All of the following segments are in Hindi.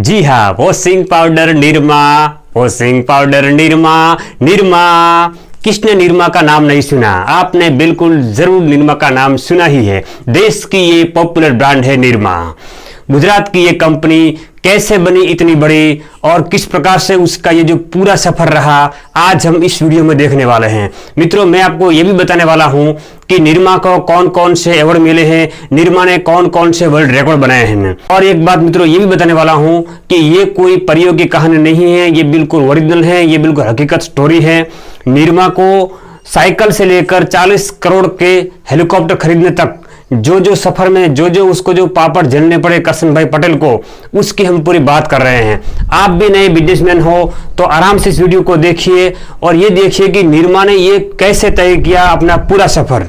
जी हाँ, washing powder Nirma, washing powder Nirma. Nirma, किसने निरमा का नाम नहीं सुना? आपने बिल्कुल जरूर निरमा का नाम सुना ही है। देश की ये पॉपुलर ब्रांड है निरमा। गुजरात की ये कंपनी कैसे बनी इतनी बड़ी और किस प्रकार से उसका ये जो पूरा सफर रहा, आज हम इस वीडियो में देखने वाले हैं। मित्रों, मैं आपको ये भी बताने वाला हूं कि निरमा को कौन कौन से अवार्ड मिले हैं, निरमा ने कौन कौन से वर्ल्ड रिकॉर्ड बनाए हैं। और एक बात मित्रों ये भी बताने वाला हूं कि ये कोई परियों की कहानी नहीं है, ये बिल्कुल ओरिजिनल है, ये बिल्कुल हकीकत स्टोरी है। निरमा को साइकिल से लेकर 40 करोड़ के हेलीकॉप्टर खरीदने तक जो सफर में जो उसको जो पापड़ झेलने पड़े करशन भाई पटेल को, उसकी हम पूरी बात कर रहे हैं। आप भी नए बिजनेसमैन हो तो आराम से इस वीडियो को देखिए और ये देखिए कि निरमा ने ये कैसे तय किया अपना पूरा सफर,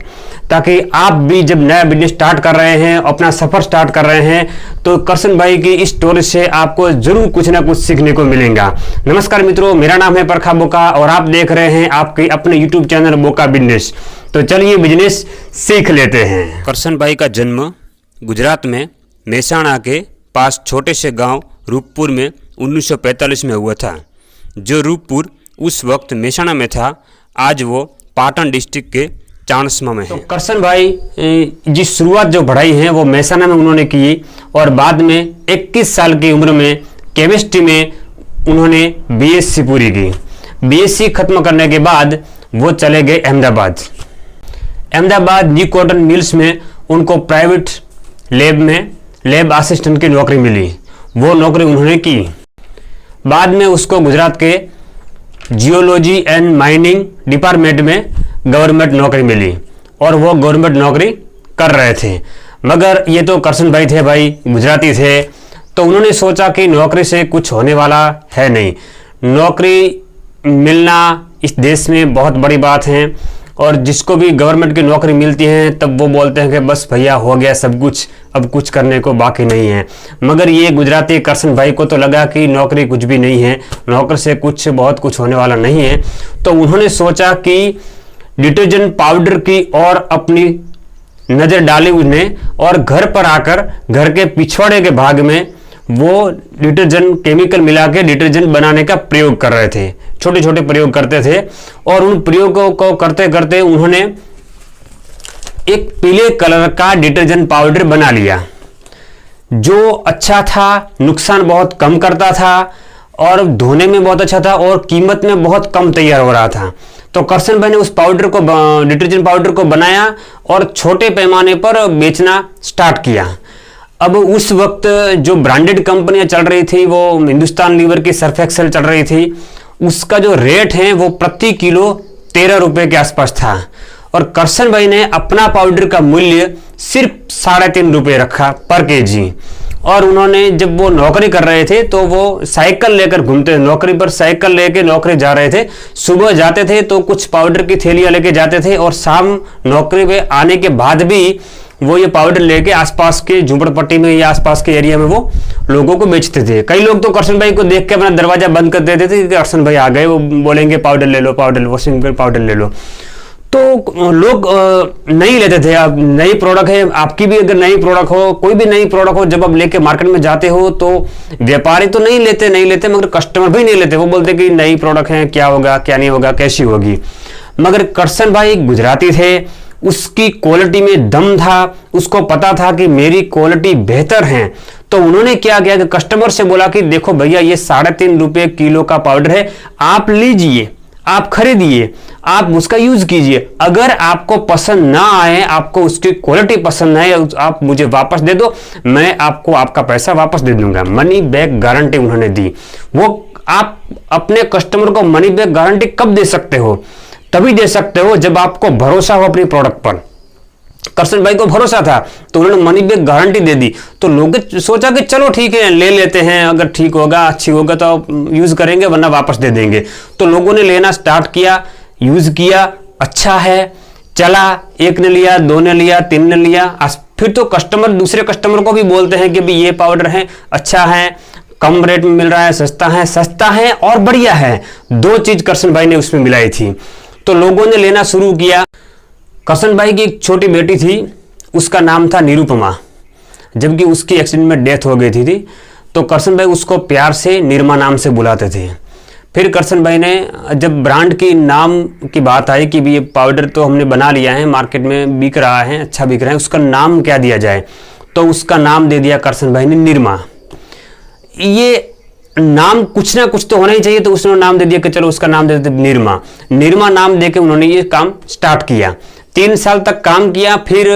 ताकि आप भी जब नया बिजनेस स्टार्ट कर रहे हैं, अपना सफर स्टार्ट कर रहे हैं, तो करशन भाई की इस स्टोरी से आपको जरूर कुछ ना कुछ सीखने को मिलेगा। नमस्कार मित्रों, मेरा नाम है परखा बोका और आप देख रहे हैं आपके अपने यूट्यूब चैनल बोका बिजनेस। तो चलिए बिजनेस सीख लेते हैं। करशन भाई का जन्म गुजरात में मेहसाणा के पास छोटे से गांव रूपपुर में 1945 में हुआ था। जो रूपपुर उस वक्त मेहसाणा में था, आज वो पाटन डिस्ट्रिक्ट के चाणस्मा में है। तो करशन भाई जी शुरुआत जो पढ़ाई है वो मेहसाणा में उन्होंने की और बाद में 21 साल की उम्र में केमिस्ट्री में उन्होंने बीएससी पूरी की। बीएससी खत्म करने के बाद वो चले गए अहमदाबाद। न्यू कॉटन मिल्स में उनको प्राइवेट लैब में लैब असिस्टेंट की नौकरी मिली। वो नौकरी उन्होंने की। बाद में उसको गुजरात के जियोलॉजी एंड माइनिंग डिपार्टमेंट में गवर्नमेंट नौकरी मिली और वो गवर्नमेंट नौकरी कर रहे थे। मगर ये तो करशन भाई थे, भाई गुजराती थे, तो उन्होंने सोचा कि नौकरी से कुछ होने वाला है नहीं। नौकरी मिलना इस देश में बहुत बड़ी बात है और जिसको भी गवर्नमेंट की नौकरी मिलती है तब वो बोलते हैं कि बस भैया हो गया सब कुछ, अब कुछ करने को बाकी नहीं है। मगर ये गुजराती करशन भाई को तो लगा कि नौकरी कुछ भी नहीं है, नौकरी से बहुत कुछ होने वाला नहीं है। तो उन्होंने सोचा कि डिटर्जेंट पाउडर की और अपनी नज़र डाली उन्हें और घर पर आकर घर के पिछवाड़े के भाग में वो डिटर्जेंट केमिकल मिला के डिटर्जेंट बनाने का प्रयोग कर रहे थे। छोटे छोटे प्रयोग करते थे और उन प्रयोगों को करते करते उन्होंने एक पीले कलर का डिटर्जेंट पाउडर बना लिया, जो अच्छा था, नुकसान बहुत कम करता था और धोने में बहुत अच्छा था और कीमत में बहुत कम तैयार हो रहा था। तो करशन भाई ने उस पाउडर को, डिटर्जेंट पाउडर को बनाया और छोटे पैमाने पर बेचना स्टार्ट किया। अब उस वक्त जो ब्रांडेड कंपनियां चल रही थी, वो हिंदुस्तान लीवर की सर्फ एक्सेल चल रही थी, उसका जो रेट है वो प्रति किलो 13 रुपए के आसपास था और करशन भाई ने अपना पाउडर का मूल्य सिर्फ 3.5 रुपए रखा पर केजी। और उन्होंने जब वो नौकरी कर रहे थे तो वो साइकिल लेकर घूमते, नौकरी पर साइकिल लेके नौकरी जा रहे थे। सुबह जाते थे तो कुछ पाउडर की थैलियां लेके जाते थे और शाम नौकरी पे आने के बाद भी वो ये पाउडर लेके आसपास के झुंपड़पट्टी में या आसपास के एरिया में वो लोगों को बेचते थे। कई लोग तो करशन भाई को देख के अपना दरवाजा बंद कर देते थे कि करशन भाई आ गए, वो बोलेंगे पाउडर ले लो, पाउडर वॉशिंग पाउडर ले लो। तो लोग नहीं लेते थे। अब नई प्रोडक्ट है, आपकी भी अगर नई प्रोडक्ट हो, कोई भी नई प्रोडक्ट हो, जब आप लेके मार्केट में जाते हो तो व्यापारी तो नहीं लेते मगर कस्टमर भी नहीं लेते। वो बोलते कि नई प्रोडक्ट है, क्या होगा क्या नहीं होगा, कैसी होगी। मगर करशन भाई गुजराती थे, उसकी क्वालिटी में दम था, उसको पता था कि मेरी क्वालिटी बेहतर है। तो उन्होंने क्या किया कि कस्टमर से बोला कि देखो भैया ये 3.5 रुपए किलो का पाउडर है, आप लीजिए, आप खरीदिए, आप उसका यूज कीजिए। अगर आपको पसंद ना आए, आपको उसकी क्वालिटी पसंद ना आए, आप मुझे वापस दे दो, मैं आपको आपका पैसा वापस दे दूंगा। मनी बैक गारंटी उन्होंने दी। वो आप अपने कस्टमर को मनी बैक गारंटी कब दे सकते हो? तभी दे सकते हो जब आपको भरोसा हो अपनी प्रोडक्ट पर। करशन भाई को भरोसा था तो उन्होंने मनी बैक गारंटी दे दी। तो लोगों ने सोचा कि चलो ठीक है ले लेते हैं, अगर ठीक होगा अच्छी होगा तो यूज करेंगे वरना वापस दे देंगे। तो लोगों ने लेना स्टार्ट किया, यूज किया, अच्छा है, चला। एक ने लिया, 2 ने लिया, 3 ने लिया। फिर तो कस्टमर दूसरे कस्टमर को भी बोलते हैं कि भाई ये पाउडर है, अच्छा है, कम रेट में मिल रहा है, सस्ता है और बढ़िया है। 2 चीज करशन भाई ने उसमें मिलाई थी। तो लोगों ने लेना शुरू किया। करशन भाई की एक छोटी बेटी थी, उसका नाम था निरुपमा। जबकि उसकी एक्सीडेंट में डेथ हो गई थी। तो करसन भाई उसको प्यार से निरमा नाम से बुलाते थे। फिर करसन भाई ने जब ब्रांड की नाम की बात आई कि भी ये पाउडर तो हमने बना लिया है, मार्केट में बिक रहा है, अच्छा बिक रहा है, उसका नाम क्या दिया जाए, तो उसका नाम दे दिया करसन भाई ने निरमा। ये नाम कुछ ना कुछ तो होना ही चाहिए, तो उसने नाम दे दिया कि चलो उसका नाम दे देते निरमा। निरमा नाम देके उन्होंने ये काम स्टार्ट किया। 3 साल तक काम किया। फिर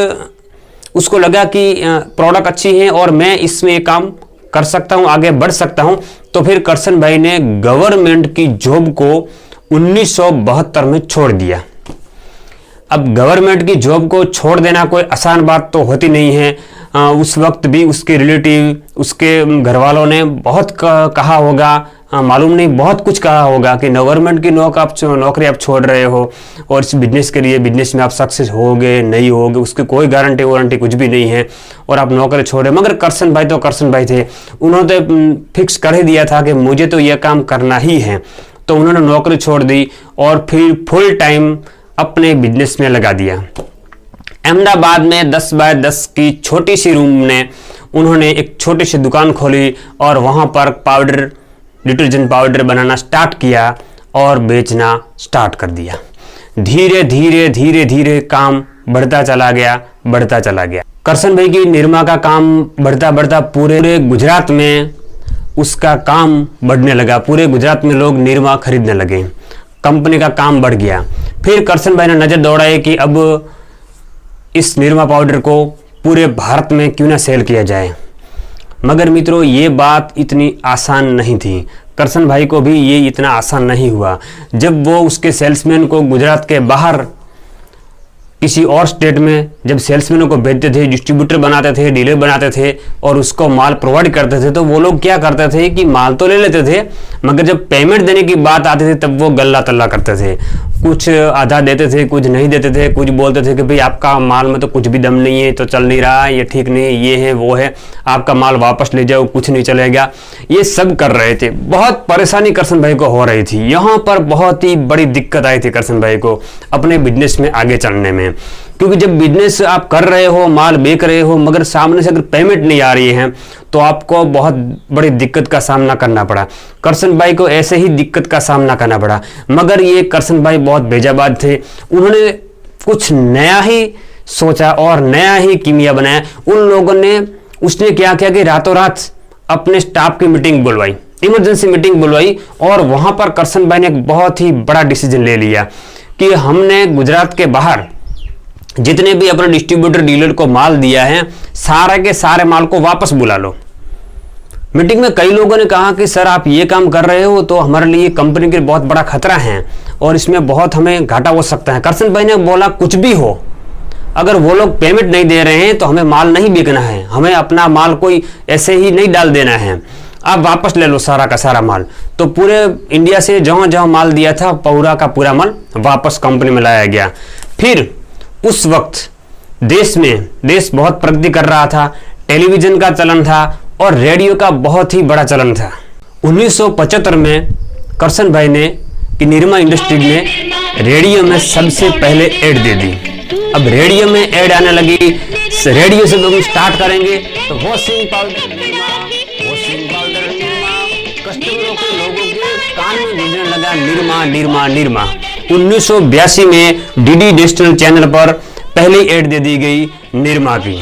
उसको लगा कि प्रोडक्ट अच्छी है और मैं इसमें काम कर सकता हूं, आगे बढ़ सकता हूं। तो फिर करसन भाई ने गवर्नमेंट की जॉब को 1972 में छोड़ दिया। अब गवर्नमेंट की जॉब को छोड़ देना कोई आसान बात तो होती नहीं है। उस वक्त भी उसके रिलेटिव, उसके घर वालों ने बहुत कहा होगा, मालूम नहीं बहुत कुछ कहा होगा कि गवर्नमेंट की नौकरी आप छोड़ रहे हो और इस बिजनेस के लिए, बिजनेस में आप सक्सेस होगे नहीं होगे उसकी कोई गारंटी वारंटी कुछ भी नहीं है और आप नौकरी छोड़ रहे। मगर करसन भाई तो करसन भाई थे, उन्होंने फिक्स कर ही दिया था कि मुझे तो यह काम करना ही है। तो उन्होंने नौकरी छोड़ दी और फिर फुल टाइम अपने बिजनेस में लगा दिया। अहमदाबाद में 10 बाय 10 की छोटी सी रूम में उन्होंने एक छोटी सी दुकान खोली और वहाँ पर पाउडर, डिटर्जेंट पाउडर बनाना स्टार्ट किया और बेचना स्टार्ट कर दिया। धीरे धीरे धीरे धीरे काम बढ़ता चला गया, बढ़ता चला गया। करसन भाई की निरमा का काम बढ़ता बढ़ता पूरे गुजरात में उसका काम बढ़ने लगा। पूरे गुजरात में लोग निरमा खरीदने लगे, कंपनी का काम बढ़ गया। फिर करसन भाई ने नज़र दौड़ाई कि अब इस निरमा पाउडर को पूरे भारत में क्यों ना सेल किया जाए। मगर मित्रों, ये बात इतनी आसान नहीं थी। करसन भाई को भी ये इतना आसान नहीं हुआ। जब वो उसके सेल्समैन को गुजरात के बाहर किसी और स्टेट में जब सेल्समैनों को भेजते थे, डिस्ट्रीब्यूटर बनाते थे, डीलर बनाते थे और उसको माल प्रोवाइड करते थे, तो वो लोग क्या करते थे कि माल तो ले लेते थे, मगर जब पेमेंट देने की बात आती थी तब वो गल्ला तल्ला करते थे। कुछ आधा देते थे, कुछ नहीं देते थे, कुछ बोलते थे कि भाई आपका माल में तो कुछ भी दम नहीं है, तो चल नहीं रहा है, ये ठीक नहीं है, ये है वो है, आपका माल वापस ले जाओ, कुछ नहीं चलेगा। ये सब कर रहे थे। बहुत परेशानी करसन भाई को हो रही थी। यहाँ पर बहुत ही बड़ी दिक्कत आई थी करसन भाई को अपने बिजनेस में आगे चलने में, क्योंकि जब बिजनेस आप कर रहे हो, माल बेच रहे हो, मगर सामने से अगर पेमेंट नहीं आ रही है तो आपको बहुत बड़ी दिक्कत का सामना करना पड़ा। करसन भाई को ऐसे ही दिक्कत का सामना करना पड़ा। मगर ये करसन भाई बहुत बेजाबाज थे। उन्होंने कुछ नया ही सोचा और नया ही कीमिया बनाया। उन लोगों ने, उसने क्या किया कि रातों रात अपने स्टाफ की मीटिंग बुलवाई, इमरजेंसी मीटिंग बुलवाई और वहां पर करसन भाई ने एक बहुत ही बड़ा डिसीजन ले लिया कि हमने गुजरात के बाहर जितने भी अपने डिस्ट्रीब्यूटर डीलर को माल दिया है, सारे के सारे माल को वापस बुला लो। मीटिंग में कई लोगों ने कहा कि सर आप ये काम कर रहे हो तो हमारे लिए कंपनी के बहुत बड़ा खतरा है और इसमें बहुत हमें घाटा हो सकता है। करसन भाई ने बोला कुछ भी हो, अगर वो लोग पेमेंट नहीं दे रहे हैं तो हमें माल नहीं बेचना है, हमें अपना माल कोई ऐसे ही नहीं डाल देना है, आप वापस ले लो सारा का सारा माल। तो पूरे इंडिया से जहां जहां माल दिया था पूरा का पूरा माल वापस कंपनी में लाया गया। फिर उस वक्त देश बहुत प्रगति कर रहा था, टेलीविजन का चलन था और रेडियो का बहुत ही बड़ा चलन था। 1975 में करसन भाई ने कि निरमा इंडस्ट्री में रेडियो में सबसे पहले ऐड दे दी। अब रेडियो में ऐड आने लगी, रेडियो से लोग स्टार्ट करेंगे तो washing powder Nirma, washing powder Nirma, कस्टमरों के लोगों के कान में गूंजने लगा निरमा निरमा निरमा। 1982 में डीडी नेशनल चैनल पर पहली ऐड दे दी गई निरमा की।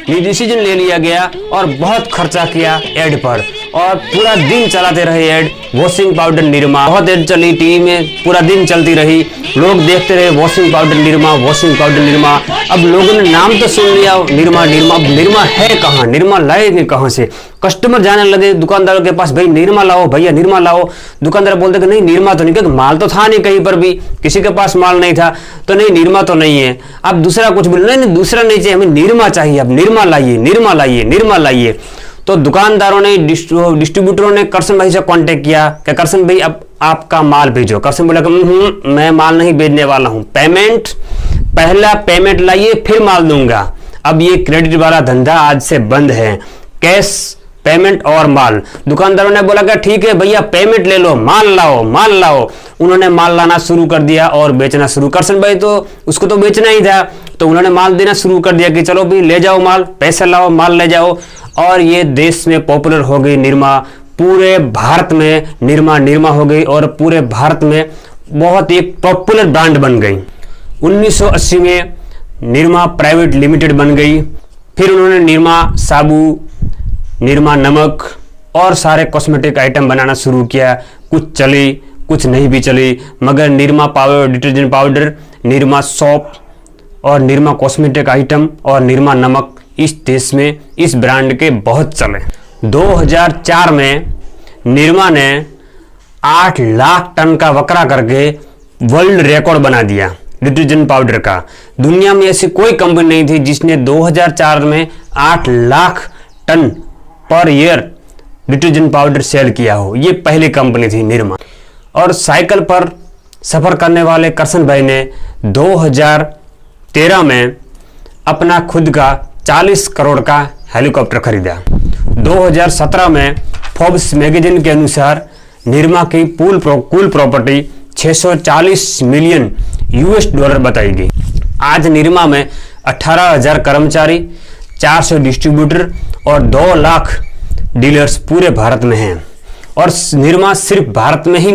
ये डिसीजन ले लिया गया और बहुत खर्चा किया ऐड पर और पूरा दिन चलाते रहे ऐड, वॉशिंग पाउडर निरमा। बहुत ऐड चली, टीवी में पूरा दिन चलती रही, लोग देखते रहे washing powder Nirma, washing powder Nirma. अब लोगों ने नाम तो सुन लिया निरमा निरमा, अब निरमा है कहाँ, निरमा लाएंगे कहाँ से। कस्टमर जाने लगे दुकानदारों के पास, भाई निरमा लाओ, भैया निरमा लाओ। दुकानदार बोलते कि नहीं निरमा तो नहीं, क्योंकि माल तो था नहीं, कहीं पर भी किसी के पास माल नहीं था, तो नहीं निरमा तो नहीं है। अब दूसरा कुछ बोले, नहीं दूसरा नहीं चाहिए, हमें निरमा चाहिए, अब निरमा लाइए निरमा लाइए निरमा लाइए। तो दुकानदारों ने, डिस्ट्रीब्यूटरों ने करसन भाई से कांटेक्ट किया कि करसन भाई अब आपका माल भेजो। करसन बोला कि मैं माल नहीं भेजने वाला हूं, पेमेंट पहला पेमेंट लाइए फिर माल दूंगा। अब ये क्रेडिट वाला धंधा आज से बंद है, कैश पेमेंट और माल। दुकानदारों ने बोला कि ठीक है भैया पेमेंट ले लो, माल लाओ माल लाओ। उन्होंने माल लाना शुरू कर दिया और बेचना शुरू। करसन भाई तो उसको तो बेचना ही था, तो उन्होंने माल देना शुरू कर दिया कि चलो भाई ले जाओ माल, पैसे लाओ, माल ले जाओ। और ये देश में पॉपुलर हो गई निरमा। पूरे भारत में निरमा हो गई और पूरे भारत में बहुत ही पॉपुलर ब्रांड बन गई। 1980 में निरमा प्राइवेट लिमिटेड बन गई। फिर उन्होंने निरमा साबु, निरमा नमक और सारे कॉस्मेटिक आइटम बनाना शुरू किया। कुछ चली, कुछ नहीं भी चली, मगर Nirma powder, detergent powder, Nirma soap और निरमा कॉस्मेटिक आइटम और निरमा नमक इस देश में इस ब्रांड के बहुत चले। 2004 में निरमा ने 8 लाख टन का वकरा करके वर्ल्ड रिकॉर्ड बना दिया डिटर्जेंट पाउडर का। दुनिया में ऐसी कोई कंपनी नहीं थी जिसने 2004 में 8 lakh ton per year detergent powder sale किया हो। ये पहली कंपनी थी निरमा। और साइकिल पर सफर करने वाले करसन भाई ने 2013 में अपना खुद का 40 करोड़ का हेलीकॉप्टर खरीदा। 2017 में फोर्ब्स मैगजीन के अनुसार निरमा की कुल प्रॉपर्टी 640 मिलियन $US बताई गई। आज निरमा में 18,000 कर्मचारी, 400 डिस्ट्रीब्यूटर और 2 लाख डीलर्स पूरे भारत में हैं। और निरमा सिर्फ भारत में ही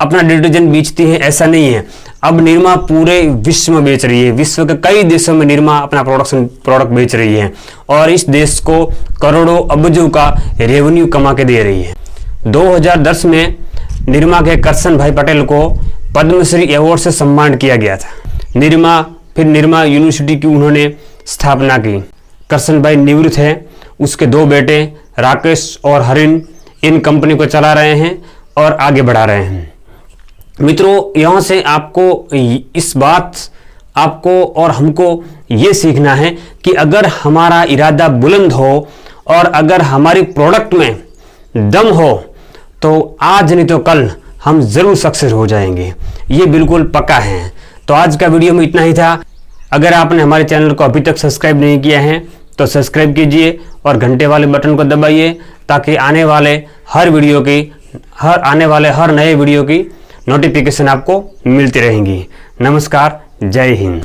अपना डिटर्जेंट बेचती है ऐसा नहीं है, अब निरमा पूरे विश्व में बेच रही है। विश्व के कई देशों में निरमा अपना प्रोडक्ट बेच रही है और इस देश को करोड़ों अब्जों का रेवेन्यू कमा के दे रही है। 2010 में निरमा के करसन भाई पटेल को पद्मश्री अवार्ड से सम्मानित किया गया था। फिर निरमा यूनिवर्सिटी की उन्होंने स्थापना की। करसन भाई निवृत्त हैं, उसके 2 बेटे राकेश और हरिन इन कंपनी को चला रहे हैं और आगे बढ़ा रहे हैं। मित्रों, यहाँ से आपको और हमको ये सीखना है कि अगर हमारा इरादा बुलंद हो और अगर हमारी प्रोडक्ट में दम हो तो आज नहीं तो कल हम जरूर सक्सेस हो जाएंगे, ये बिल्कुल पक्का है। तो आज का वीडियो में इतना ही था। अगर आपने हमारे चैनल को अभी तक सब्सक्राइब नहीं किया है तो सब्सक्राइब कीजिए और घंटे वाले बटन को दबाइए ताकि आने वाले हर नए वीडियो की नोटिफिकेशन आपको मिलती रहेंगी। नमस्कार, जय हिंद।